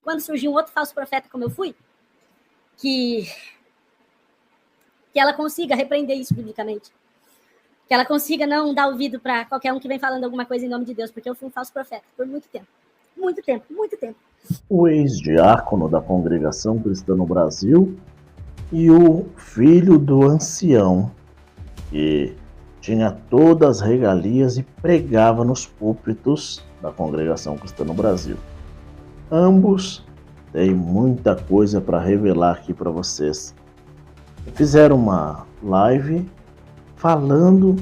quando surgiu um outro falso profeta como eu fui, que ela consiga repreender isso biblicamente. Que ela consiga não dar ouvido para qualquer um que vem falando alguma coisa em nome de Deus, porque eu fui um falso profeta por muito tempo. Muito tempo, muito tempo. O ex-diácono da Congregação Cristã no Brasil e o filho do ancião, que tinha todas as regalias e pregava nos púlpitos da Congregação Cristã no Brasil. Ambos têm muita coisa para revelar aqui para vocês. Fizeram uma live falando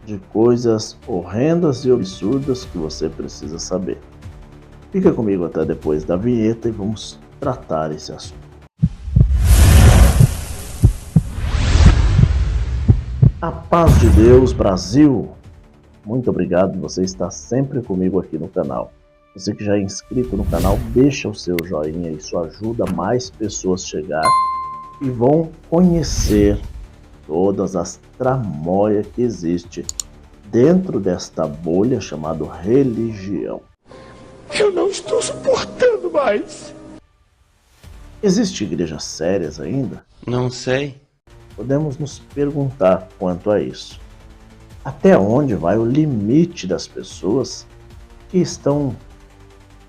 de coisas horrendas e absurdas que você precisa saber. Fica comigo até depois da vinheta e vamos tratar esse assunto. A paz de Deus, Brasil! Muito obrigado, você está sempre comigo aqui no canal. Você que já é inscrito no canal, deixa o seu joinha, isso ajuda mais pessoas a chegar e vão conhecer todas as tramóias que existe dentro desta bolha chamada religião. Eu não estou suportando mais. Existem igrejas sérias ainda? Não sei. Podemos nos perguntar quanto a isso. Até onde vai o limite das pessoas que estão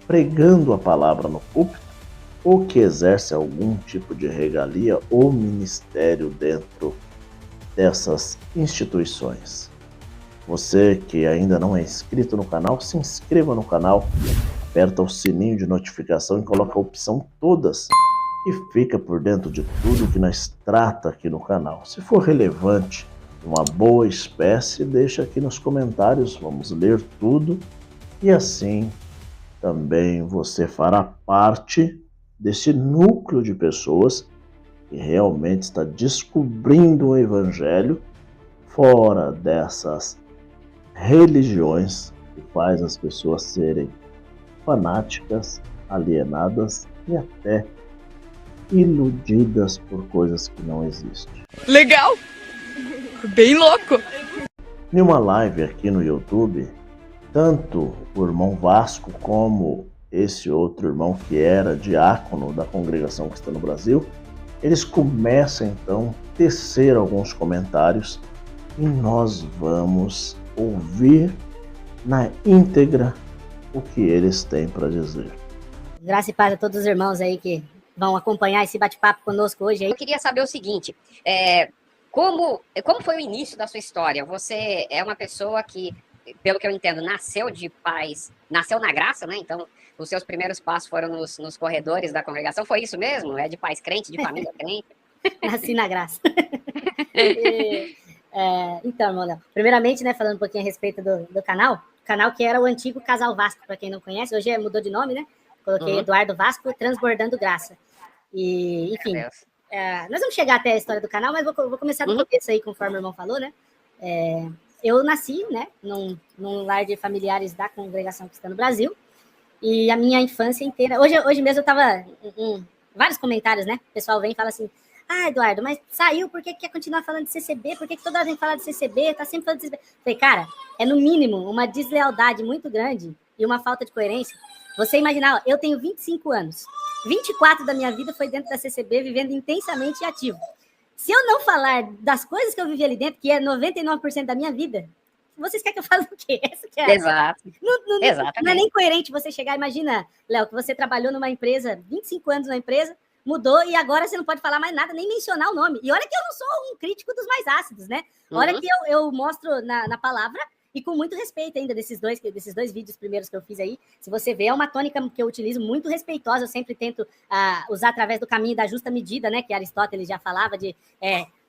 pregando a palavra no púlpito ou que exercem algum tipo de regalia ou ministério dentro dessas instituições? Você que ainda não é inscrito no canal, se inscreva no canal, aperta o sininho de notificação e coloca a opção todas e fica por dentro de tudo que nós trata aqui no canal. Se for relevante, uma boa espécie, deixa aqui nos comentários, vamos ler tudo e assim também você fará parte desse núcleo de pessoas que realmente está descobrindo o evangelho fora dessas religiões que faz as pessoas serem fanáticas, alienadas e até iludidas por coisas que não existem. Legal! Bem louco! Em uma live aqui no YouTube, tanto o irmão Vasco como esse outro irmão que era diácono da Congregação Cristã no Brasil, eles começam então a tecer alguns comentários e nós vamos ouvir na íntegra o que eles têm para dizer. Graça e paz a todos os irmãos aí que vão acompanhar esse bate-papo conosco hoje aí. Eu queria saber o seguinte, como foi o início da sua história? Você é uma pessoa que, pelo que eu entendo, nasceu de pais, nasceu na graça, né? Então, os seus primeiros passos foram nos corredores da congregação, foi isso mesmo? É de pais crentes, de família crente? Nasci na graça. Então, irmão Léo, primeiramente, né, falando um pouquinho a respeito do canal que era o antigo Casal Vasco, para quem não conhece, hoje mudou de nome, né? Coloquei Eduardo Vasco Transbordando Graça. E, enfim, nós vamos chegar até a história do canal, mas vou começar do começo aí, conforme o irmão falou, né? Eu nasci, né, num lar de familiares da Congregação Cristã no Brasil, e a minha infância inteira... Hoje mesmo eu tava em vários comentários, né? O pessoal vem e fala assim, Eduardo, mas saiu, por que quer continuar falando de CCB? Por que toda a gente fala de CCB? Tá sempre falando de CCB. Falei, cara, é no mínimo uma deslealdade muito grande e uma falta de coerência. Você imaginar, eu tenho 25 anos, 24 da minha vida foi dentro da CCB, vivendo intensamente e ativo. Se eu não falar das coisas que eu vivi ali dentro, que é 99% da minha vida, vocês querem que eu fale o quê? Essa que é Exato. Não é nem coerente você chegar, imagina, Léo, que você trabalhou numa empresa, 25 anos na empresa, mudou e agora você não pode falar mais nada, nem mencionar o nome. E olha que eu não sou um crítico dos mais ácidos, né? Olha que eu mostro na palavra e com muito respeito ainda desses dois vídeos primeiros que eu fiz aí. Se você vê, é uma tônica que eu utilizo muito respeitosa, eu sempre tento usar através do caminho da justa medida, né? Que Aristóteles já falava de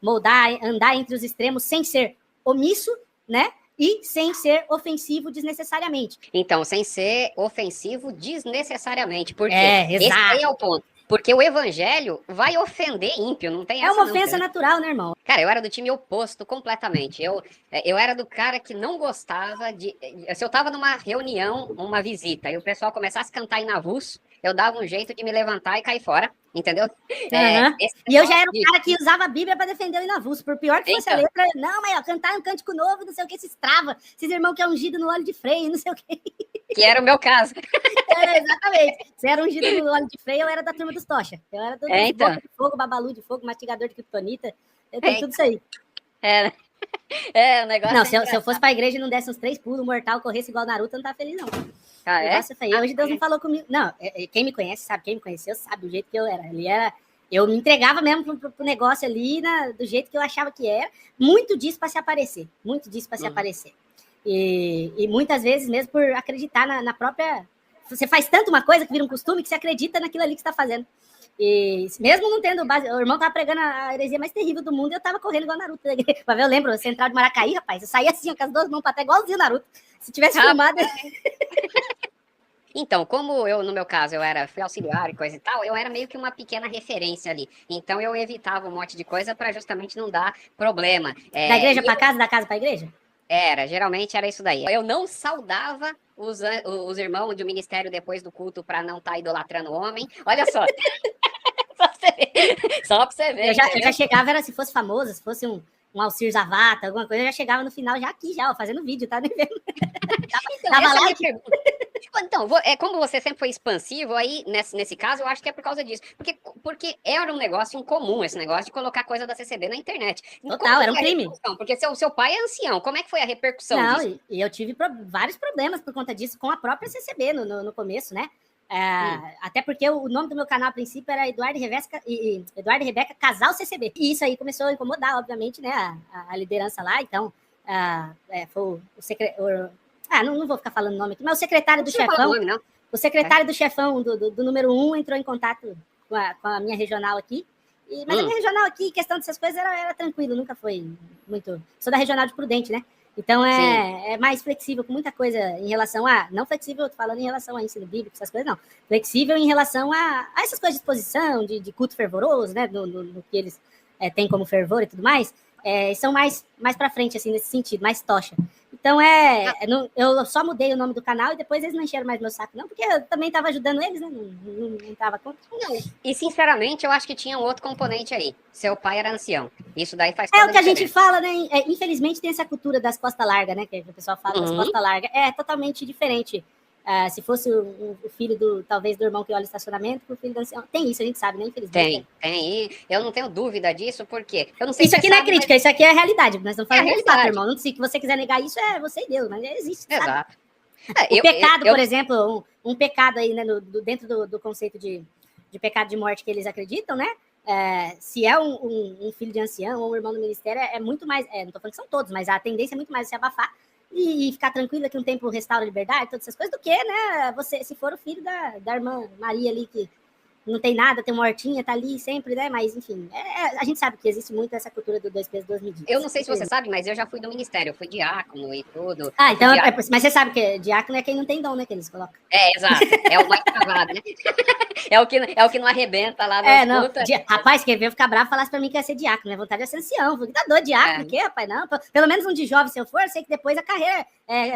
moldar, andar entre os extremos sem ser omisso, né? E sem ser ofensivo desnecessariamente. Então, sem ser ofensivo desnecessariamente, porque exato. Esse aí é o ponto. Porque o evangelho vai ofender ímpio, não tem essa. É uma ofensa natural, né, irmão? Cara, eu era do time oposto completamente. Eu era do cara que não gostava de... Se eu tava numa reunião, uma visita, e o pessoal começasse a cantar em avulso, eu dava um jeito de me levantar e cair fora, entendeu? E eu já era um cara que usava a Bíblia para defender o inavulso. Por pior que fosse a letra, não, mas cantar um cântico novo, não sei o que, se estrava. Esses irmãos que é ungido no óleo de freio, não sei o que. Que era o meu caso. Exatamente. Você era ungido no óleo de freio, eu era da turma dos tocha. Eu era do então. boca de fogo, babalu de fogo, mastigador de kriptonita. Eu tenho tudo isso aí. O negócio não, se eu fosse pra igreja e não desse uns 3 pulos, mortal, corresse igual Naruto, eu não tava feliz, não. Ah, é? Hoje Deus não falou comigo. Não, quem me conhece sabe, quem me conheceu sabe do jeito que eu era. Eu me entregava mesmo pro negócio ali, do jeito que eu achava que era. Muito disso para se aparecer. Muito disso para se aparecer. E muitas vezes mesmo por acreditar na própria... Você faz tanto uma coisa que vira um costume que você acredita naquilo ali que você está fazendo. E mesmo não tendo base... O irmão tava pregando a heresia mais terrível do mundo e eu tava correndo igual Naruto. Eu lembro, Central de Maracaí, rapaz, eu saía assim, com as 2 mãos para até igualzinho Naruto. Se tivesse filmado... Então, como eu, no meu caso, fui auxiliar e coisa e tal, eu era meio que uma pequena referência ali. Então, eu evitava um monte de coisa para justamente não dar problema. Da igreja para casa, da casa para igreja? Geralmente era isso daí. Eu não saudava os irmãos do ministério depois do culto para não estar idolatrando o homem. Olha só. Só pra você ver. Eu já chegava, se fosse famoso, se fosse um Alcir Zavata, alguma coisa, eu já chegava no final, fazendo vídeo, tá? Tava lá. Então, como você sempre foi expansivo, aí nesse caso eu acho que é por causa disso. Porque era um negócio incomum esse negócio de colocar coisa da CCB na internet. Total, era um crime. Porque seu pai é ancião, como é que foi a repercussão disso? E eu tive vários problemas por conta disso com a própria CCB no começo, né? Até porque o nome do meu canal a princípio era Eduardo e Rebeca Casal CCB. E isso aí começou a incomodar, obviamente, né? A liderança lá. Então, foi o secretário. Não vou ficar falando o nome aqui, mas o secretário do chefão. O secretário do chefão do número 1 entrou em contato com a minha regional aqui. Mas a minha regional aqui, questão dessas coisas, era tranquilo, nunca foi muito. Sou da regional de Prudente, né? Então é mais flexível com muita coisa em relação a. Não flexível, eu tô falando em relação a ensino bíblico, essas coisas, não. Flexível em relação a essas coisas de exposição, de culto fervoroso, né? No que eles têm como fervor e tudo mais. São mais pra frente, assim, nesse sentido, mais tocha. Então, eu só mudei o nome do canal e depois eles não encheram mais meu saco, não, porque eu também estava ajudando eles, né? Não tava contra. Não. E, sinceramente, eu acho que tinha um outro componente aí. Seu pai era ancião. Isso daí faz toda a diferença. A gente fala, né? Infelizmente, tem essa cultura das costas largas, né? Que o pessoal fala das costas largas. É totalmente diferente. Se fosse o filho talvez do irmão que olha o estacionamento, o filho do ancião. Tem isso, a gente sabe, né? Infelizmente. Tem. Eu não tenho dúvida disso, porque eu não sei isso aqui não é crítica, isso aqui é a realidade. Nós estamos falando de fato, irmão. Se você quiser negar isso, é você e Deus, mas existe. Exato. O pecado, por exemplo, um pecado aí, né, dentro do conceito de pecado de morte que eles acreditam, né? Se é um filho de ancião ou um irmão do ministério, é muito mais. Não estou falando que são todos, mas a tendência é muito mais se abafar e ficar tranquilo que um tempo restaura a liberdade, todas essas coisas, do que, né, você, se for o filho da irmã Maria ali, que não tem nada, tem uma hortinha, tá ali sempre, né, mas enfim, a gente sabe que existe muito essa cultura do 2 pesos, 2 medidas. Eu não sei se você sabe, mas eu já fui do ministério, eu fui diácono e tudo. Então, mas você sabe que diácono é quem não tem dom, né, que eles colocam. Exato, é o mais travado, né? É o que não arrebenta lá na escuta. Rapaz, quer ver eu ficar bravo e falasse pra mim que ia ser diácono, minha vontade é ser ancião. Falei, tá doido, diácono, o quê, rapaz? Não, pelo menos um de jovem, se eu for, eu sei que depois a carreira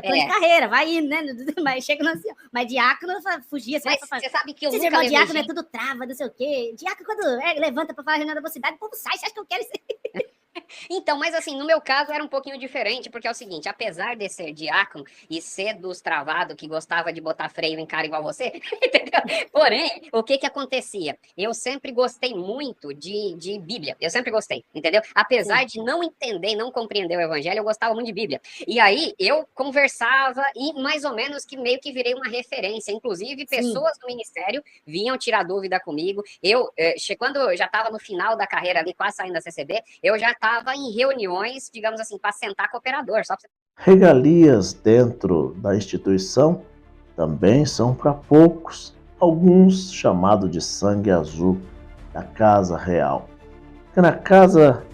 plano de carreira, vai indo, né? Mas chega no ancião. Mas diácono, fugia. Mas você sabe que eu nunca levei diácono é tudo trava, não sei o quê. Diácono, quando levanta pra falar a reunião da mocidade, o povo sai, você acha que eu quero isso? Então, mas assim, no meu caso era um pouquinho diferente, porque é o seguinte, apesar de ser diácono e ser dos travados que gostava de botar freio em cara igual você, entendeu? Porém, o que acontecia? Eu sempre gostei muito de Bíblia, eu sempre gostei, entendeu? Apesar de não entender, não compreender o evangelho, eu gostava muito de Bíblia. E aí, eu conversava e mais ou menos que meio que virei uma referência, inclusive pessoas do ministério vinham tirar dúvida comigo. Quando eu já estava no final da carreira ali, quase saindo da CCB, eu já estava em reuniões, digamos assim, para sentar com o operador. Só pra... Regalias dentro da instituição também são para poucos, alguns chamados de sangue azul da Casa Real. Porque na casa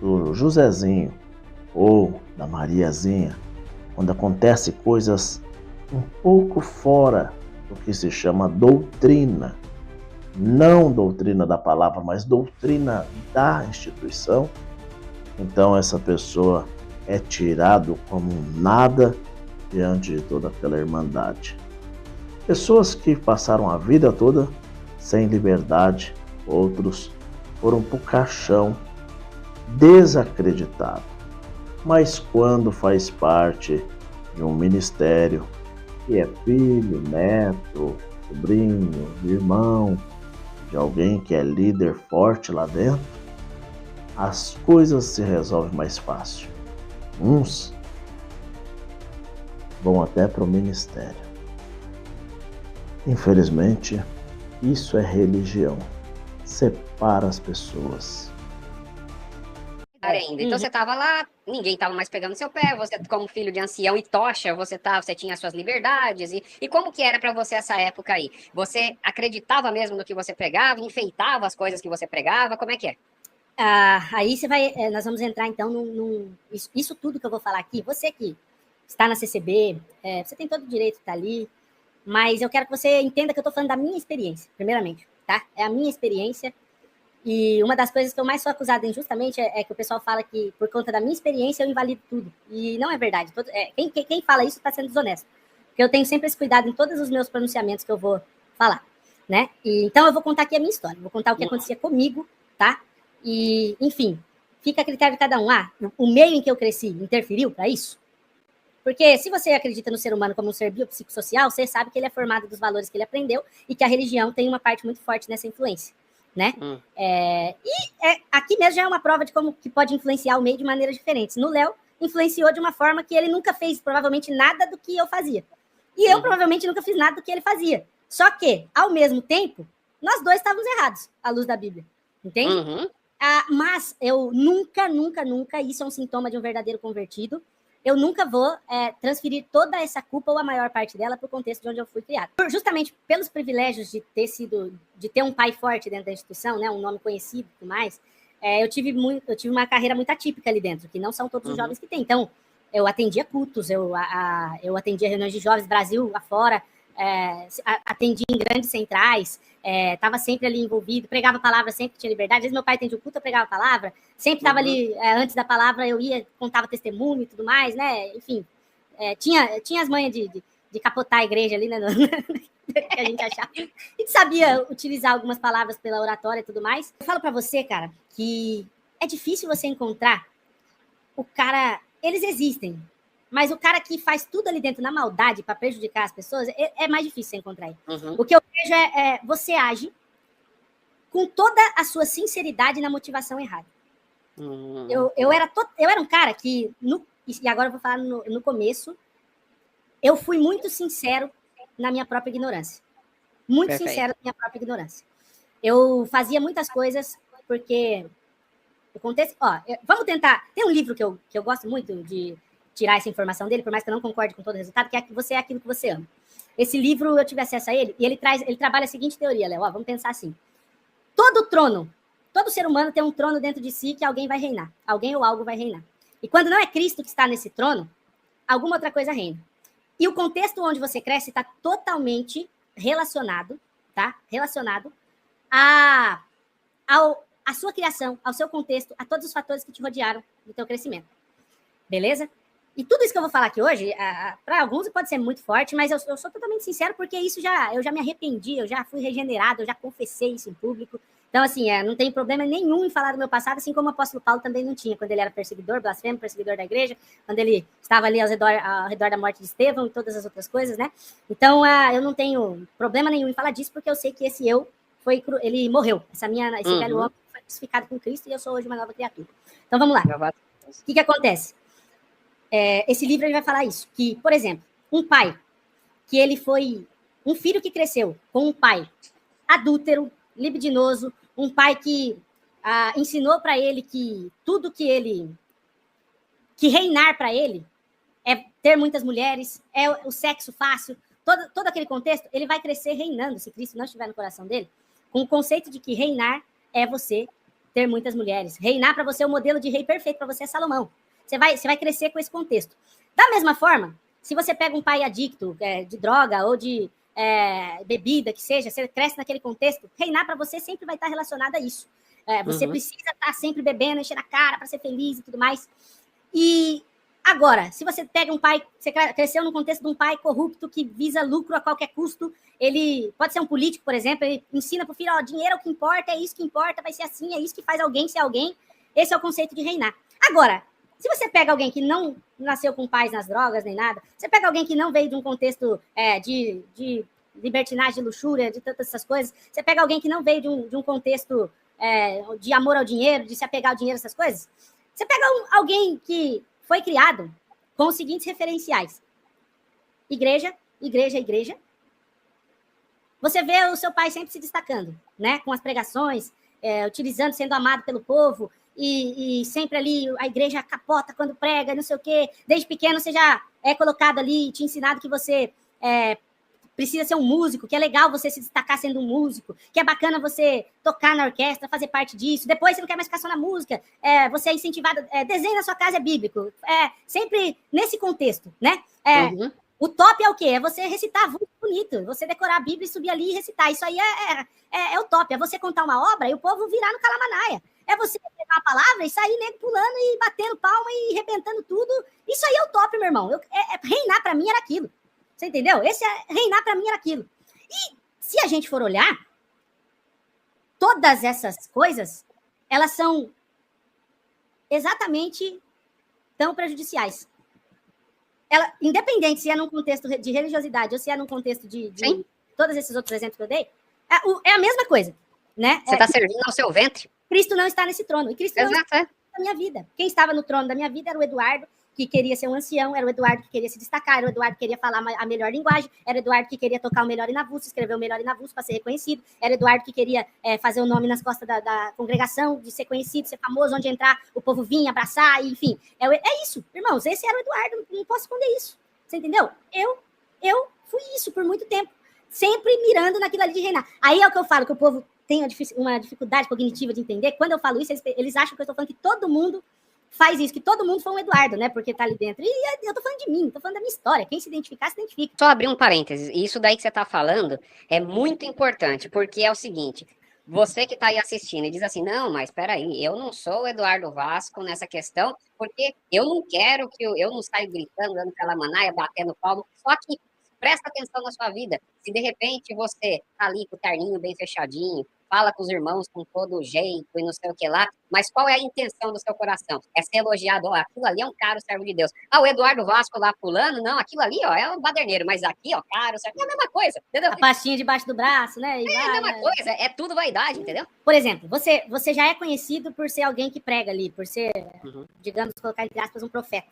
do Josézinho ou da Mariazinha, quando acontece coisas um pouco fora do que se chama doutrina, não doutrina da palavra, mas doutrina da instituição, então essa pessoa é tirado como nada diante de toda aquela irmandade. Pessoas que passaram a vida toda sem liberdade, outros foram pro caixão, desacreditado. Mas quando faz parte de um ministério, que é filho, neto, sobrinho, irmão de alguém que é líder forte lá dentro, as coisas se resolvem mais fácil. Uns vão até para o ministério. Infelizmente, isso é religião. Separa as pessoas. Ainda. Então você tava lá, ninguém tava mais pegando seu pé, você como filho de ancião e tocha, você tinha as suas liberdades, e como que era para você essa época aí? Você acreditava mesmo no que você pregava, enfeitava as coisas que você pregava, como é que é? Aí você vai, nós vamos entrar então isso tudo que eu vou falar aqui, você que está na CCB, você tem todo o direito de estar ali, mas eu quero que você entenda que eu estou falando da minha experiência, primeiramente, tá? É a minha experiência. E uma das coisas que eu mais sou acusada injustamente é que o pessoal fala que, por conta da minha experiência, eu invalido tudo. E não é verdade. Quem fala isso está sendo desonesto. Porque eu tenho sempre esse cuidado em todos os meus pronunciamentos que eu vou falar, né? Então, eu vou contar aqui a minha história. Vou contar o que acontecia comigo, tá? E, enfim, fica a critério de cada um. O meio em que eu cresci interferiu para isso? Porque se você acredita no ser humano como um ser biopsicossocial, você sabe que ele é formado dos valores que ele aprendeu e que a religião tem uma parte muito forte nessa influência. Né? Aqui mesmo já é uma prova de como que pode influenciar o meio de maneiras diferentes. No Léo, influenciou de uma forma que ele nunca fez, provavelmente, nada do que eu fazia. E eu, provavelmente, nunca fiz nada do que ele fazia. Só que, ao mesmo tempo, nós dois estávamos errados, à luz da Bíblia. Entende? Mas eu nunca, isso é um sintoma de um verdadeiro convertido, eu nunca vou transferir toda essa culpa ou a maior parte dela para o contexto de onde eu fui criado. Justamente pelos privilégios de ter um pai forte dentro da instituição, né, um nome conhecido e tudo mais, eu tive uma carreira muito atípica ali dentro, que não são todos os jovens que têm. Então, eu atendia cultos, eu atendia reuniões de jovens Brasil afora, atendi em grandes centrais, estava sempre ali envolvido, pregava a palavra sempre que tinha liberdade. Às vezes meu pai atendia o culto, eu pregava a palavra, sempre estava ali, antes da palavra eu ia, contava testemunho e tudo mais, né? Enfim, tinha as manhas de capotar a igreja ali, né? Que a gente achava. E sabia utilizar algumas palavras pela oratória e tudo mais. Eu falo para você, cara, que é difícil você encontrar o cara... Eles existem, mas o cara que faz tudo ali dentro na maldade para prejudicar as pessoas, é mais difícil você encontrar ele. O que eu vejo você age com toda a sua sinceridade na motivação errada. Eu era um cara que, e agora eu vou falar no começo, eu fui muito sincero na minha própria ignorância. Muito sincero na minha própria ignorância. Eu fazia muitas coisas porque o contexto... vamos tentar... Tem um livro que eu gosto muito de tirar essa informação dele, por mais que eu não concorde com todo o resultado, que é que você é aquilo que você ama. Esse livro, eu tive acesso a ele, e ele trabalha a seguinte teoria, Léo, vamos pensar assim. Todo ser humano tem um trono dentro de si que alguém vai reinar. Alguém ou algo vai reinar. E quando não é Cristo que está nesse trono, alguma outra coisa reina. E o contexto onde você cresce está totalmente relacionado, tá? Relacionado à sua criação, ao seu contexto, a todos os fatores que te rodearam do teu crescimento. Beleza? E tudo isso que eu vou falar aqui hoje, para alguns pode ser muito forte, mas eu sou totalmente sincero, porque eu já me arrependi, eu já fui regenerado, eu já confessei isso em público. Então, assim, não tem problema nenhum em falar do meu passado, assim como o apóstolo Paulo também não tinha, quando ele era perseguidor, blasfemo, perseguidor da igreja, quando ele estava ali ao redor da morte de Estevão e todas as outras coisas, né? Então, eu não tenho problema nenhum em falar disso, porque eu sei que esse ele morreu. Esse velho homem foi crucificado com Cristo e eu sou hoje uma nova criatura. Então, vamos lá. O que acontece? Esse livro ele vai falar isso, que, por exemplo, um pai, que ele foi um filho que cresceu com um pai adúltero, libidinoso, um pai que ensinou para ele que tudo que reinar para ele é ter muitas mulheres, é o sexo fácil, todo aquele contexto, ele vai crescer reinando, se Cristo não estiver no coração dele, com o conceito de que reinar é você ter muitas mulheres. Reinar para você, o modelo de rei perfeito para você é Salomão. Você vai crescer com esse contexto. Da mesma forma, se você pega um pai adicto de droga ou de bebida, que seja, você cresce naquele contexto, reinar para você sempre vai estar relacionado a isso. Você precisa estar sempre bebendo, enchendo a cara para ser feliz e tudo mais. E agora, se você pega um pai, você cresceu no contexto de um pai corrupto que visa lucro a qualquer custo, ele pode ser um político, por exemplo, ele ensina para o filho, dinheiro é o que importa, é isso que importa, vai ser assim, é isso que faz alguém ser alguém. Esse é o conceito de reinar. Agora, Se você pega alguém que não nasceu com pais nas drogas, nem nada, você pega alguém que não veio de um contexto de libertinagem, de luxúria, de tantas essas coisas, você pega alguém que não veio de um contexto de amor ao dinheiro, de se apegar ao dinheiro, essas coisas, você pega alguém que foi criado com os seguintes referenciais: igreja, igreja, igreja. Você vê o seu pai sempre se destacando, né? Com as pregações, utilizando, sendo amado pelo povo, e sempre ali a igreja capota quando prega, não sei o quê. Desde pequeno você já é colocado ali, te ensinado que você precisa ser um músico, que é legal você se destacar sendo um músico, que é bacana você tocar na orquestra, fazer parte disso. Depois você não quer mais ficar só na música, você é incentivado, desenho na sua casa é bíblico. Sempre nesse contexto, né? O top é o quê? É você recitar avulso bonito, você decorar a Bíblia e subir ali e recitar. Isso aí é o top. É você contar uma obra e o povo virar no calamanaia. É você pegar uma palavra e sair nego pulando e batendo palma e arrebentando tudo. Isso aí é o top, meu irmão. Reinar pra mim era aquilo. Você entendeu? Reinar pra mim era aquilo. E se a gente for olhar, todas essas coisas, elas são exatamente tão prejudiciais. Independente se é num contexto de religiosidade ou se é num contexto de todos esses outros exemplos que eu dei, é a mesma coisa, né? Você está servindo ao seu ventre. Cristo não está nesse trono. E Cristo não está na minha vida. Quem estava no trono da minha vida era o Eduardo, que queria ser um ancião, era o Eduardo que queria se destacar, era o Eduardo que queria falar a melhor linguagem, era o Eduardo que queria tocar o melhor inavulso, escrever o melhor inavulso para ser reconhecido, era o Eduardo que queria fazer o nome nas costas da congregação, de ser conhecido, ser famoso, onde entrar, o povo vinha abraçar, enfim. É isso, irmãos, esse era o Eduardo, não posso esconder isso. Você entendeu? Eu fui isso por muito tempo, sempre mirando naquilo ali de reinar. Aí é o que eu falo, que o povo tem uma dificuldade cognitiva de entender. Quando eu falo isso, eles acham que eu estou falando que todo mundo faz isso, que todo mundo foi um Eduardo, né? Porque tá ali dentro. E eu tô falando de mim, tô falando da minha história. Quem se identificar, se identifica. Só abrir um parênteses. Isso daí que você tá falando é muito importante, porque é o seguinte: você que tá aí assistindo e diz assim, não, mas peraí, eu não sou o Eduardo Vasco nessa questão, porque eu não quero que eu não saio gritando, dando pela manaia, batendo palmo. Só que presta atenção na sua vida. Se de repente você tá ali com o terninho bem fechadinho, fala com os irmãos com todo jeito e não sei o que lá, mas qual é a intenção do seu coração? É ser elogiado, ó, aquilo ali é um caro servo de Deus. Ah, o Eduardo Vasco lá pulando, não, aquilo ali, ó, é um baderneiro, mas aqui, ó, caro servo, é a mesma coisa, entendeu? A pastinha debaixo do braço, né? A mesma coisa, é tudo vaidade, entendeu? Por exemplo, você já é conhecido por ser alguém que prega ali, por ser, digamos, colocar entre aspas, um profeta.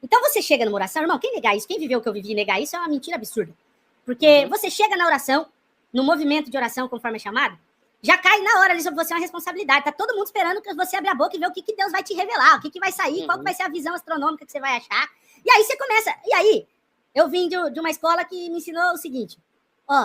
Então você chega numa oração, irmão, quem negar isso, quem viveu o que eu vivi e negar isso é uma mentira absurda. Porque você chega na oração, no movimento de oração, conforme é chamado, já cai na hora ali sobre você uma responsabilidade. Tá todo mundo esperando que você abra a boca e ver o que Deus vai te revelar, o que vai sair, qual que vai ser a visão astronômica que você vai achar. E aí você começa. E aí, eu vim de uma escola que me ensinou o seguinte: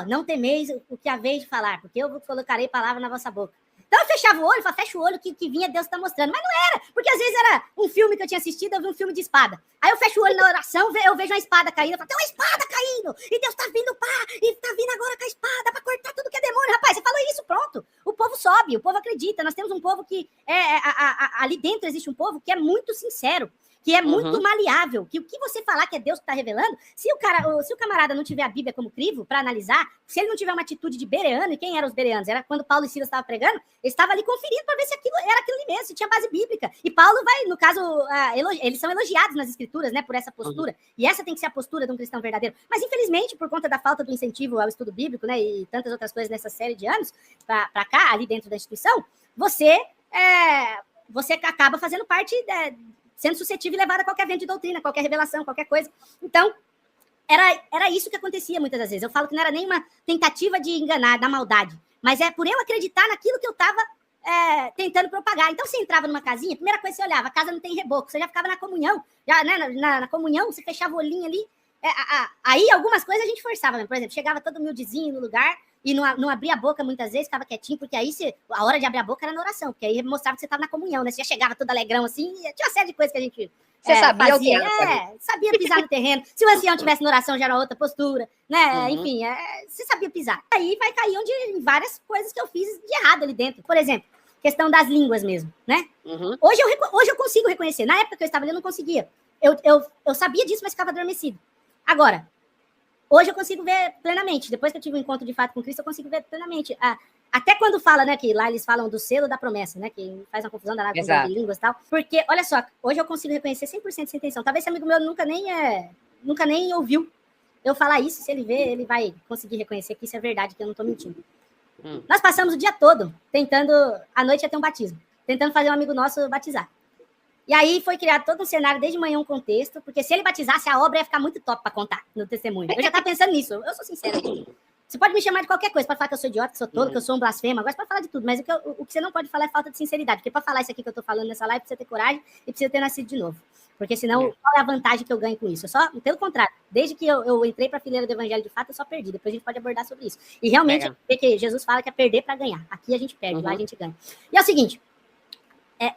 não temeis o que haveis de falar, porque eu colocarei palavra na vossa boca. Então eu fechava o olho, falava, fecha o olho, que vinha Deus tá mostrando. Mas não era, porque às vezes era um filme que eu tinha assistido, eu vi um filme de espada. Aí eu fecho o olho na oração, eu vejo uma espada caindo, eu falo, tem uma espada caindo, e Deus tá vindo, e tá vindo agora com a espada pra cortar tudo que é demônio. Rapaz, você falou isso, pronto. O povo sobe, o povo acredita. Nós temos um povo que, ali dentro existe um povo que é muito sincero, que é muito maleável, que o que você falar que é Deus que está revelando, se o camarada não tiver a Bíblia como crivo para analisar, se ele não tiver uma atitude de bereano, e quem eram os bereanos? Era quando Paulo e Silas estavam pregando, ele estava ali conferindo para ver se aquilo era aquilo ali mesmo, se tinha base bíblica. E Paulo vai, no caso, eles são elogiados nas escrituras, né, por essa postura, e essa tem que ser a postura de um cristão verdadeiro. Mas, infelizmente, por conta da falta do incentivo ao estudo bíblico, né, e tantas outras coisas nessa série de anos, para cá, ali dentro da instituição, você acaba fazendo parte sendo suscetível e levado a qualquer vento de doutrina, qualquer revelação, qualquer coisa. Então, era isso que acontecia muitas das vezes. Eu falo que não era nenhuma tentativa de enganar, da maldade, mas é por eu acreditar naquilo que eu estava tentando propagar. Então, você entrava numa casinha, a primeira coisa que você olhava, a casa não tem reboco, você já ficava na comunhão, já, né, na comunhão, você fechava o olhinho ali. Aí, algumas coisas a gente forçava, né? Por exemplo, chegava todo humildezinho no lugar, e não abria a boca muitas vezes, ficava quietinho, porque aí a hora de abrir a boca era na oração, porque aí mostrava que você estava na comunhão, né? Você já chegava todo alegrão assim, e tinha uma série de coisas que a gente sabia fazia. Sabia pisar no terreno. Se o ancião tivesse na oração, já era outra postura, né? Enfim, você sabia pisar. Aí vai cair em várias coisas que eu fiz de errado ali dentro. Por exemplo, questão das línguas mesmo, né? Hoje eu consigo reconhecer. Na época que eu estava ali, eu não conseguia. Eu sabia disso, mas ficava adormecido. Agora, hoje eu consigo ver plenamente. Depois que eu tive um encontro de fato com Cristo, eu consigo ver plenamente. Até quando fala, né, que lá eles falam do selo da promessa, né, que faz uma confusão danada com as línguas e tal. Porque, olha só, hoje eu consigo reconhecer 100% sem intenção. Talvez esse amigo meu nunca nem ouviu eu falar isso. Se ele ver, ele vai conseguir reconhecer que isso é verdade, que eu não tô mentindo. Nós passamos o dia todo tentando, à noite ia ter um batismo, tentando fazer um amigo nosso batizar. E aí foi criado todo um cenário, desde manhã um contexto, porque se ele batizasse, a obra ia ficar muito top pra contar no testemunho. Eu já tava pensando nisso, eu sou sincera. Você pode me chamar de qualquer coisa, pode falar que eu sou idiota, que sou tolo, que eu sou um blasfemo, agora você pode falar de tudo, mas o que você não pode falar é falta de sinceridade, porque pra falar isso aqui que eu tô falando nessa live, precisa ter coragem e precisa ter nascido de novo. Porque senão, qual é a vantagem que eu ganho com isso? Pelo contrário, desde que eu entrei pra fileira do evangelho de fato, eu só perdi. Depois a gente pode abordar sobre isso. E realmente, porque Jesus fala que é perder pra ganhar. Aqui a gente perde, lá a gente ganha. E é o seguinte,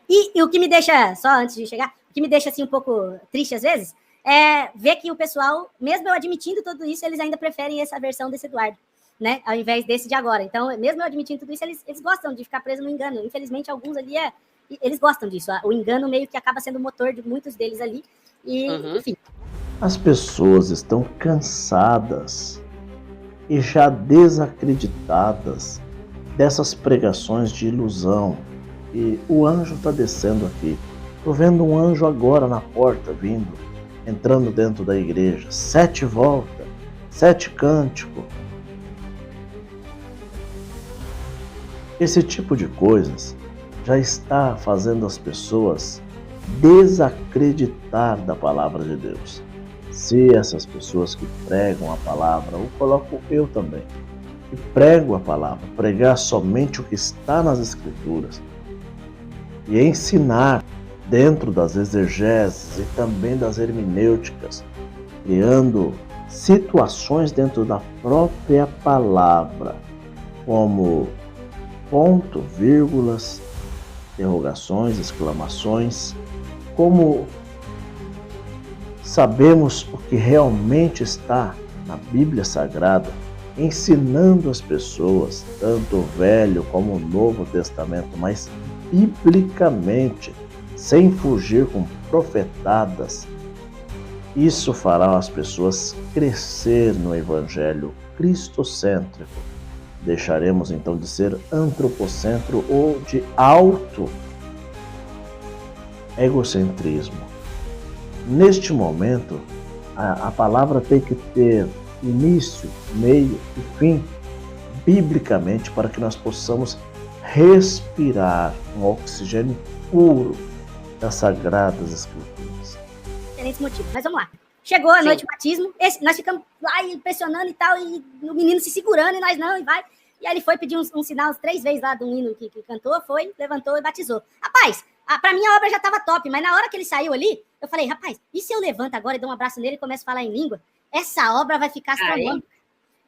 e o que me deixa, só antes de chegar, o que me deixa assim um pouco triste às vezes, é ver que o pessoal, mesmo eu admitindo tudo isso, eles ainda preferem essa versão desse Eduardo, né? Ao invés desse de agora. Então, mesmo eu admitindo tudo isso, eles gostam de ficar presos no engano. Infelizmente, alguns ali eles gostam disso. O engano meio que acaba sendo o motor de muitos deles ali. E, enfim. As pessoas estão cansadas e já desacreditadas dessas pregações de ilusão. E o anjo está descendo aqui. Estou vendo um anjo agora na porta, vindo, entrando dentro da igreja. 7 voltas, 7 cânticos. Esse tipo de coisas já está fazendo as pessoas desacreditar da palavra de Deus. Se essas pessoas que pregam a palavra, ou coloco eu também, que prego a palavra, pregar somente o que está nas Escrituras e ensinar dentro das exegeses e também das hermenêuticas, criando situações dentro da própria palavra, como ponto, vírgulas, interrogações, exclamações, como sabemos o que realmente está na Bíblia Sagrada, ensinando as pessoas, tanto o Velho como o Novo Testamento, mas biblicamente, sem fugir com profetadas. Isso fará as pessoas crescer no Evangelho cristocêntrico. Deixaremos então de ser antropocentro ou de egocentrismo. Neste momento, a palavra tem que ter início, meio e fim, biblicamente, para que nós possamos respirar um oxigênio puro das Sagradas Escrituras. Diferentes motivos, mas vamos lá. Chegou a noite do batismo, nós ficamos lá impressionando e tal, e o menino se segurando e nós não, e vai. E aí ele foi pedir um sinal 3 vezes lá do hino que cantou, foi, levantou e batizou. Rapaz, pra mim a obra já estava top, mas na hora que ele saiu ali, eu falei, rapaz, e se eu levanto agora e dou um abraço nele e começo a falar em língua? Essa obra vai ficar astronômica.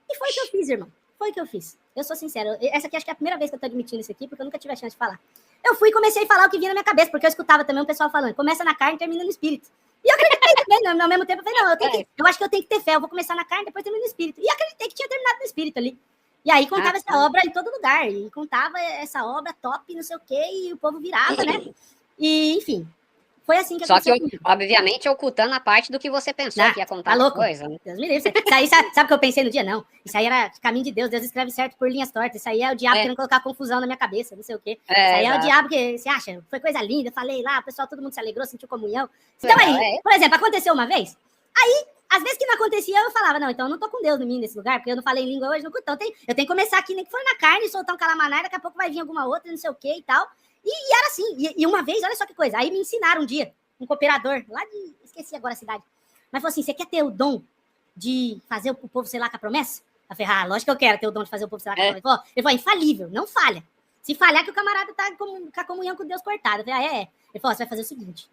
E foi o que eu fiz, irmão. Foi o que eu fiz. Eu sou sincero. Essa aqui acho que é a primeira vez que eu tô admitindo isso aqui, porque eu nunca tive a chance de falar. Eu fui e comecei a falar o que vinha na minha cabeça, porque eu escutava também o pessoal falando, começa na carne e termina no espírito. E eu acreditei também, ao mesmo tempo, eu falei, não, eu acho que eu tenho que ter fé, eu vou começar na carne, depois termino no espírito. E acreditei que tinha terminado no espírito ali. E aí contava essa obra em todo lugar, e contava essa obra top, não sei o quê, e o povo virava, né? E, enfim, foi assim que aconteceu. Só que, obviamente, ocultando a parte do que você pensou que ia contar. Tá louco? Coisa, né? Deus me livre. Isso aí, sabe o que eu pensei no dia? Não. Isso aí era caminho de Deus. Deus escreve certo por linhas tortas. Isso aí é o diabo querendo colocar confusão na minha cabeça, não sei o quê. Isso aí é o diabo que, você acha? Foi coisa linda. Eu falei lá, o pessoal, todo mundo se alegrou, sentiu comunhão. Então aí, por exemplo, aconteceu uma vez. Aí, às vezes que não acontecia, eu falava, não, então eu não tô com Deus em mim nesse lugar, porque eu não falei língua hoje, então eu tenho que começar aqui, nem que for na carne, soltar um calamaná, daqui a pouco vai vir alguma outra, não sei o quê e tal. E era assim. E uma vez, olha só que coisa, aí me ensinaram um dia, um cooperador, lá de... Esqueci agora a cidade. Mas falou assim, você quer ter o dom de fazer o povo sei lá com a promessa? Eu falei, lógico que eu quero ter o dom de fazer o povo sei lá com a promessa. Ele falou, infalível, não falha. Se falhar que o camarada tá com a comunhão com Deus cortada. Eu falei, Ele falou, você vai fazer o seguinte,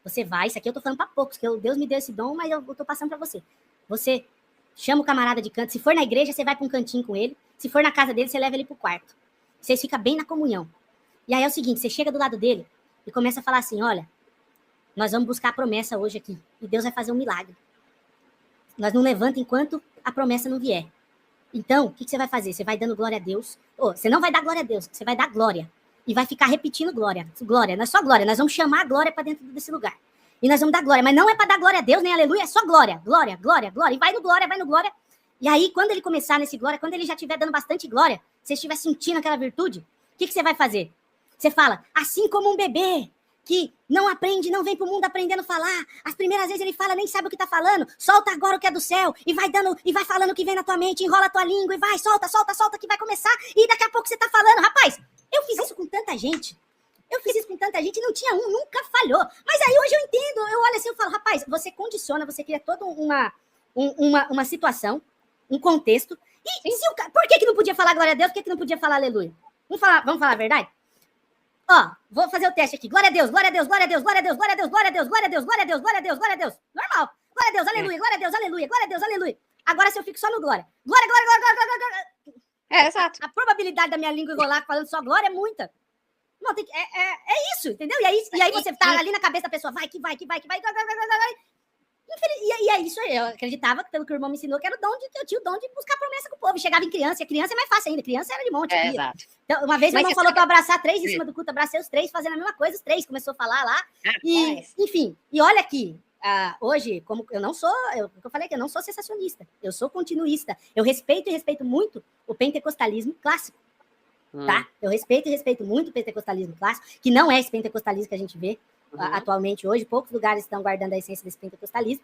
você vai, isso aqui eu tô falando pra poucos, que Deus me deu esse dom, mas eu tô passando pra você. Você chama o camarada de canto, se for na igreja, você vai pra um cantinho com ele, se for na casa dele, você leva ele pro quarto. Vocês ficam bem na comunhão. E aí é o seguinte, você chega do lado dele e começa a falar assim, olha, nós vamos buscar a promessa hoje aqui. E Deus vai fazer um milagre. Nós não levantamos enquanto a promessa não vier. Então, o que você vai fazer? Você vai dando glória a Deus. Você não vai dar glória a Deus, você vai dar glória. E vai ficar repetindo glória. Glória, não é só glória. Nós vamos chamar a glória para dentro desse lugar. E nós vamos dar glória. Mas não é para dar glória a Deus, nem aleluia. É só glória. Glória, glória, glória. E vai no glória, vai no glória. E aí, quando ele começar nesse glória, quando ele já estiver dando bastante glória, você estiver sentindo aquela virtude, o que você vai fazer? Você fala, assim como um bebê que não aprende, não vem pro mundo aprendendo a falar. As primeiras vezes ele fala, nem sabe o que tá falando. Solta agora o que é do céu e vai dando e vai falando o que vem na tua mente, enrola a tua língua e vai, solta que vai começar e daqui a pouco você tá falando. Rapaz, eu fiz isso com tanta gente. E não tinha um, nunca falhou. Mas aí hoje eu entendo, eu olho assim e falo, rapaz, você condiciona, você cria toda uma situação, um contexto. E se o cara, por que não podia falar glória a Deus? Por que não podia falar aleluia? Vamos falar a verdade? Ó, vou fazer o teste aqui. Glória a Deus, glória a Deus, glória a Deus, glória a Deus, glória a Deus, glória a Deus, glória a Deus, glória a Deus, glória a Deus, glória a Deus. Normal. Glória a Deus, aleluia, glória a Deus, aleluia, glória a Deus, aleluia. Agora se eu fico só no glória. Glória, glória, glória, glória, glória, glória. Exato. A probabilidade da minha língua enrolar falando só glória é muita. Não, é isso, entendeu? E aí você tá ali na cabeça da pessoa, vai. E é isso aí, eu acreditava, pelo que o irmão me ensinou, que era o dom que eu tinha o dom de buscar promessa com o povo. E chegava em criança, e a criança é mais fácil ainda, criança era de monte. Exato. Então, uma vez meu irmão falou pra eu abraçar 3 em cima do culto, abracei os 3, fazendo a mesma coisa, os 3 começou a falar lá. E, enfim, e olha aqui, hoje, como eu não sou, eu falei que eu não sou sensacionista, eu sou continuista. Eu respeito e respeito muito o pentecostalismo clássico. Tá? Eu respeito e respeito muito o pentecostalismo clássico, que não é esse pentecostalismo que a gente vê atualmente hoje. Poucos lugares estão guardando a essência desse pentecostalismo.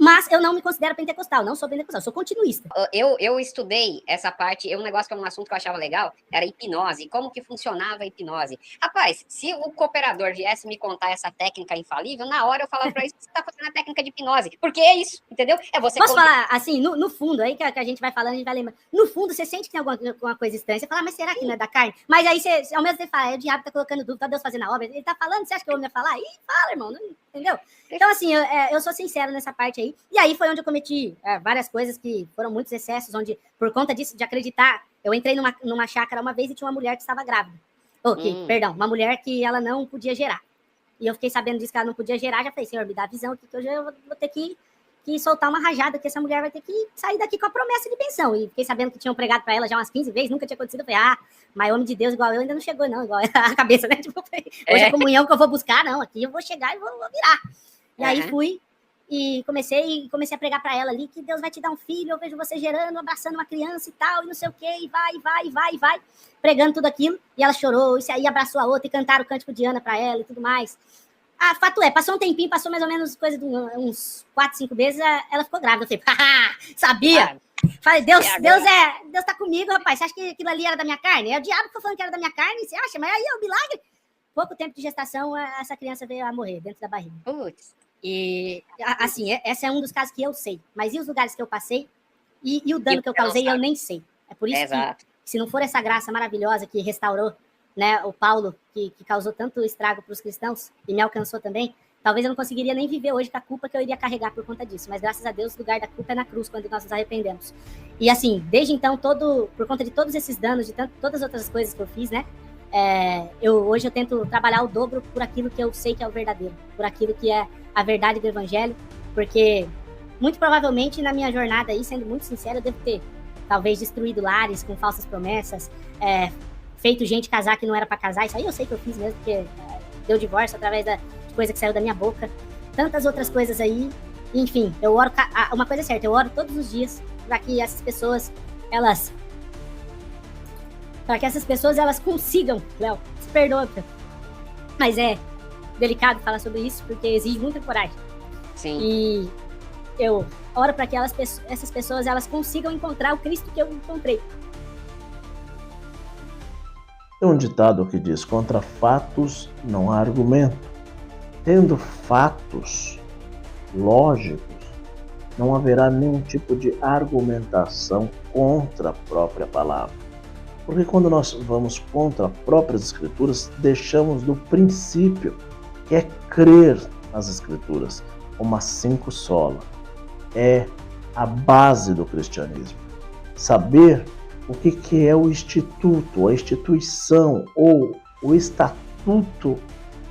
Mas eu não me considero pentecostal, não sou pentecostal, sou continuista. Eu estudei essa parte, um negócio que é um assunto que eu achava legal, era hipnose, como que funcionava a hipnose. Rapaz, se o cooperador viesse me contar essa técnica infalível, na hora eu falava pra ele que você tá fazendo a técnica de hipnose, porque é isso, entendeu? É você... Posso falar, assim, no fundo, aí que a gente vai falando, a gente vai lembrando, no fundo você sente que tem alguma coisa estranha, você fala, mas será que não é da carne? Mas aí você, ao mesmo tempo, fala, o diabo tá colocando dúvida, tá Deus fazendo a obra, ele tá falando, você acha que eu vou me falar? Ih, fala, irmão, não, entendeu? Então, assim, eu sou sincero nessa parte aí. E aí foi onde eu cometi várias coisas que foram muitos excessos, onde, por conta disso, de acreditar, eu entrei numa chácara uma vez e tinha uma mulher que estava grávida. Perdão, uma mulher que ela não podia gerar. E eu fiquei sabendo disso, que ela não podia gerar, já falei, Senhor, me dá a visão aqui, que hoje eu vou ter que soltar uma rajada, que essa mulher vai ter que sair daqui com a promessa de benção. E fiquei sabendo que tinham pregado para ela já umas 15 vezes, nunca tinha acontecido. Eu falei, mas homem de Deus igual eu ainda não chegou, não, igual a cabeça, né? Tipo, hoje a comunhão que eu vou buscar, não, aqui eu vou chegar e vou virar. E aí fui e comecei a pregar para ela ali que Deus vai te dar um filho, eu vejo você gerando, abraçando uma criança e tal, e não sei o quê, e vai, pregando tudo aquilo. E ela chorou, e aí abraçou a outra, e cantaram o cântico de Ana para ela e tudo mais. Fato é, passou um tempinho, passou mais ou menos coisa de uns 4, 5 meses, ela ficou grávida. Eu falei, sabia? Falei, Deus tá comigo, rapaz, você acha que aquilo ali era da minha carne? É o diabo que tá falando que era da minha carne, você acha? Mas aí é um milagre. Pouco tempo de gestação, essa criança veio a morrer dentro da barriga. Putz. E, assim, esse é um dos casos que eu sei. Mas e os lugares que eu passei? E o dano que eu causei, eu nem sei. É por isso que, se não for essa graça maravilhosa que restaurou, né, o Paulo, que causou tanto estrago para os cristãos, e me alcançou também, talvez eu não conseguiria nem viver hoje com a culpa que eu iria carregar por conta disso. Mas, graças a Deus, o lugar da culpa é na cruz, quando nós nos arrependemos. E, assim, desde então, por conta de todos esses danos, de todas as outras coisas que eu fiz, né, hoje eu tento trabalhar o dobro por aquilo que eu sei que é o verdadeiro, por aquilo que é a verdade do evangelho, porque muito provavelmente na minha jornada aí, sendo muito sincero, eu devo ter talvez destruído lares com falsas promessas, feito gente casar que não era para casar, isso aí eu sei que eu fiz mesmo, porque deu divórcio através de coisa que saiu da minha boca, tantas outras coisas aí, enfim, eu oro, uma coisa é certa, eu oro todos os dias para que essas pessoas, elas consigam, Léo, se perdoa, mas é delicado falar sobre isso, porque exige muita coragem. Sim. E eu oro para que essas pessoas elas consigam encontrar o Cristo que eu encontrei. Tem um ditado que diz, contra fatos não há argumento. Tendo fatos lógicos, não haverá nenhum tipo de argumentação contra a própria palavra. Porque quando nós vamos contra as próprias escrituras, deixamos do princípio, que é crer nas escrituras, como a cinco sola. É a base do cristianismo. Saber o que é o instituto, a instituição ou o estatuto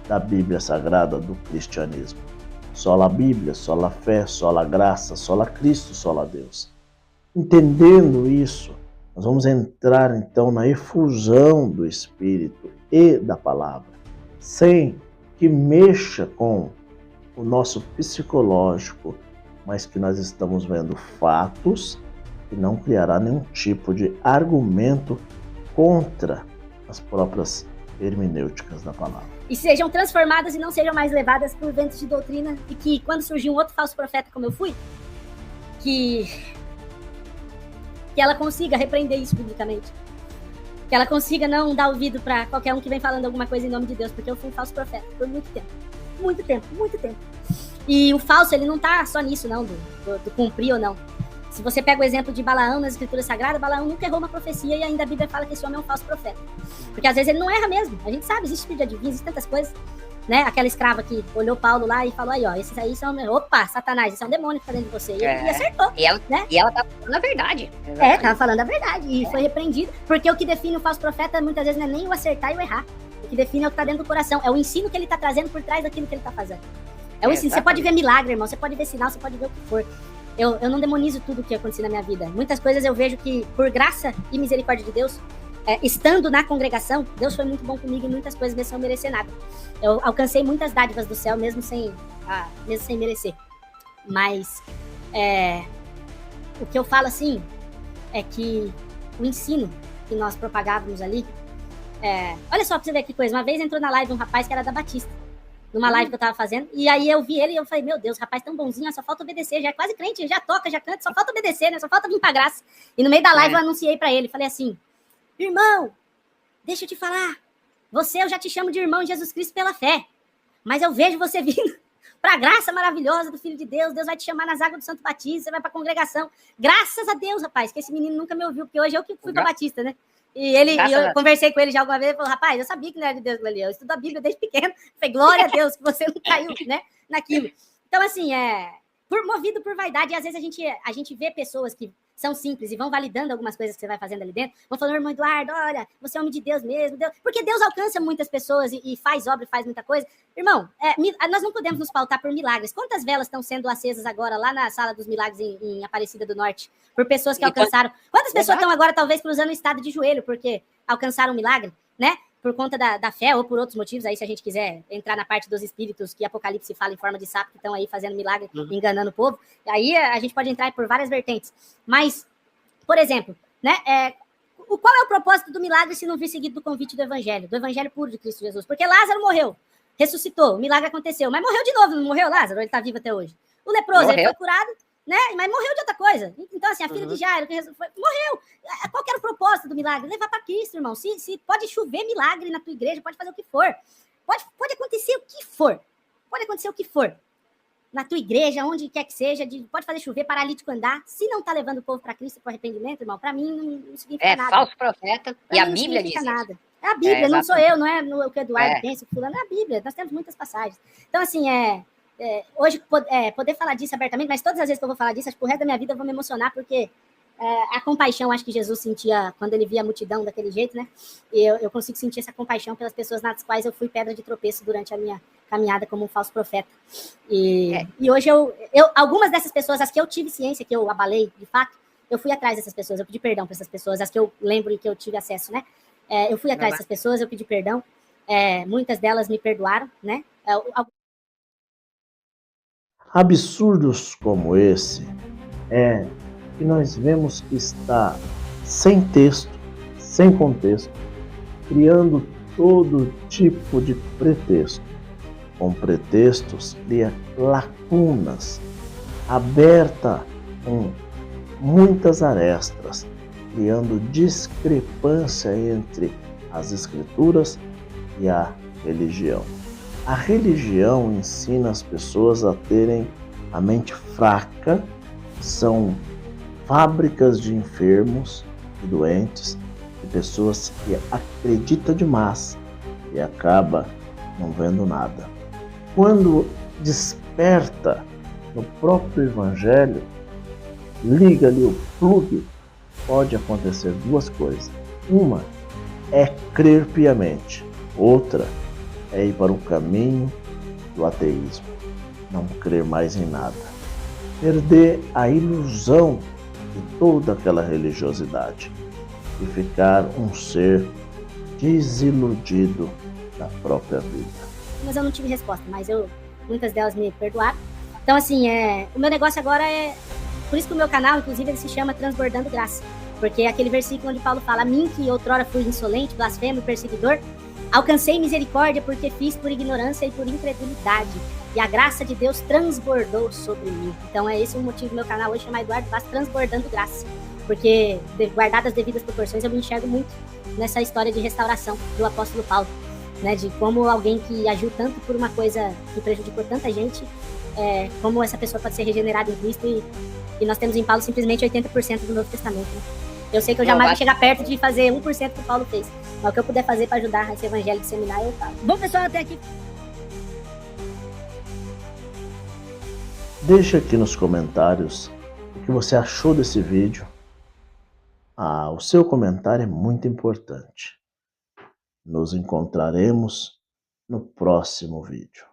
da Bíblia Sagrada do cristianismo. Sola a Bíblia, sola a fé, sola a graça, sola Cristo, sola Deus. Entendendo isso, nós vamos entrar então na efusão do Espírito e da palavra, sem que mexa com o nosso psicológico, mas que nós estamos vendo fatos e não criará nenhum tipo de argumento contra as próprias hermenêuticas da palavra. E sejam transformadas e não sejam mais levadas por ventos de doutrina, e que quando surgir um outro falso profeta como eu fui, que ela consiga repreender isso publicamente. Que ela consiga não dar ouvido para qualquer um que vem falando alguma coisa em nome de Deus, porque eu fui um falso profeta por muito tempo. Muito tempo, muito tempo. E o falso, ele não tá só nisso, não, do cumprir ou não. Se você pega o exemplo de Balaão nas Escrituras Sagradas, Balaão nunca errou uma profecia e ainda a Bíblia fala que esse homem é um falso profeta. Porque às vezes ele não erra mesmo. A gente sabe, existe espírito de adivinho, existe tantas coisas. Né? Aquela escrava que olhou Paulo lá e falou aí, ó, esses aí são... Opa, Satanás, esse é um demônio que tá dentro de você. E acertou. E ela, né? E ela tá falando a verdade. Tava falando a verdade. E foi repreendido. Porque o que define o falso profeta muitas vezes não é nem o acertar e o errar. O que define é o que tá dentro do coração. É o ensino que ele tá trazendo por trás daquilo que ele tá fazendo. É o ensino. Você pode ver milagre, irmão. Você pode ver sinal, você pode ver o que for. Eu não demonizo tudo o que aconteceu na minha vida. Muitas coisas eu vejo que, por graça e misericórdia de Deus, estando na congregação, Deus foi muito bom comigo em muitas coisas, mesmo sem eu merecer nada. Eu alcancei muitas dádivas do céu, mesmo sem merecer. Mas o que eu falo assim é que o ensino que nós propagávamos ali... olha só pra você ver que coisa. Uma vez entrou na live um rapaz que era da Batista. Numa live que eu tava fazendo, e aí eu vi ele e eu falei, meu Deus, rapaz tão bonzinho, só falta obedecer, já é quase crente, já toca, já canta, só falta obedecer, né, só falta vir pra graça. E no meio da live eu anunciei pra ele, falei assim, irmão, deixa eu te falar, eu já te chamo de irmão em Jesus Cristo pela fé, mas eu vejo você vindo pra graça maravilhosa do Filho de Deus, Deus vai te chamar nas águas do Santo Batismo, você vai pra congregação, graças a Deus, rapaz, que esse menino nunca me ouviu, porque hoje eu que fui pra Batista, né. E eu conversei com ele já alguma vez, ele falou, rapaz, eu sabia que não era de Deus ali, eu estudo a Bíblia desde pequeno, falei, glória a Deus que você não caiu, né, naquilo. Então, assim, movido por vaidade, e às vezes a gente vê pessoas que são simples e vão validando algumas coisas que você vai fazendo ali dentro, vão falando, irmão Eduardo, olha, você é homem de Deus mesmo, porque Deus alcança muitas pessoas e faz obra e faz muita coisa. Irmão, nós não podemos nos pautar por milagres. Quantas velas estão sendo acesas agora lá na Sala dos Milagres em Aparecida do Norte, por pessoas que alcançaram? Quantas pessoas estão agora talvez cruzando o estado de joelho porque alcançaram um milagre, né? Por conta da fé ou por outros motivos, aí se a gente quiser entrar na parte dos espíritos que Apocalipse fala em forma de sapo, que estão aí fazendo milagre, enganando o povo, aí a gente pode entrar por várias vertentes. Mas, por exemplo, né, qual é o propósito do milagre se não vir seguido do convite do evangelho puro de Cristo Jesus? Porque Lázaro morreu, ressuscitou, o milagre aconteceu, mas morreu de novo, não morreu Lázaro? Ele está vivo até hoje. O leproso, ele foi curado, né? Mas morreu de outra coisa. Então, assim, a filha de Jairo, morreu. Qual que era o propósito do milagre? Levar para Cristo, irmão. Se pode chover milagre na tua igreja, pode fazer o que for. Pode acontecer o que for. Pode acontecer o que for. Na tua igreja, onde quer que seja, pode fazer chover, paralítico andar. Se não tá levando o povo para Cristo para arrependimento, irmão, para mim não significa nada. É falso profeta. E a Bíblia diz nada. É a Bíblia, não sou eu, não é o que o Eduardo pensa, o fulano, é a Bíblia. Nós temos muitas passagens. Então, assim, hoje poder falar disso abertamente, mas todas as vezes que eu vou falar disso, acho que o resto da minha vida eu vou me emocionar, porque a compaixão, acho que Jesus sentia quando ele via a multidão daquele jeito, né? E eu consigo sentir essa compaixão pelas pessoas nas quais eu fui pedra de tropeço durante a minha caminhada como um falso profeta. E hoje algumas dessas pessoas, as que eu tive ciência, que eu abalei, de fato, eu fui atrás dessas pessoas, eu pedi perdão para essas pessoas, as que eu lembro e que eu tive acesso, né? Eu fui atrás dessas pessoas, eu pedi perdão, muitas delas me perdoaram, né? Absurdos como esse que nós vemos que está sem texto, sem contexto, criando todo tipo de pretexto. Com pretextos, cria lacunas, aberta com muitas arestas, criando discrepância entre as escrituras e a religião. A religião ensina as pessoas a terem a mente fraca, são fábricas de enfermos e doentes, de pessoas que acreditam demais e acaba não vendo nada. Quando desperta no próprio evangelho, liga ali o plug, pode acontecer duas coisas. Uma é crer piamente, outra é ir para o caminho do ateísmo, não crer mais em nada, perder a ilusão de toda aquela religiosidade e ficar um ser desiludido da própria vida. Mas eu não tive resposta, mas muitas delas me perdoaram. Então, assim, o meu negócio agora é por isso que o meu canal, inclusive, ele se chama Transbordando Graça. Porque é aquele versículo onde Paulo fala: a mim que outrora fui insolente, blasfemo e perseguidor, alcancei misericórdia porque fiz por ignorância e por incredulidade. E a graça de Deus transbordou sobre mim. Então é esse o motivo do meu canal hoje, chama Eduardo Vaz Transbordando Graça. Porque, guardadas as devidas proporções, eu me enxergo muito nessa história de restauração do apóstolo Paulo. Né, de como alguém que agiu tanto por uma coisa que prejudicou tanta gente, como essa pessoa pode ser regenerada em Cristo, e nós temos em Paulo simplesmente 80% do Novo Testamento. Né? Eu sei que eu jamais vou chegar perto de fazer 1% que Paulo fez, mas o que eu puder fazer para ajudar esse evangelho de disseminar, eu falo. Bom, pessoal, até aqui. Deixa aqui nos comentários o que você achou desse vídeo. O seu comentário é muito importante. Nos encontraremos no próximo vídeo.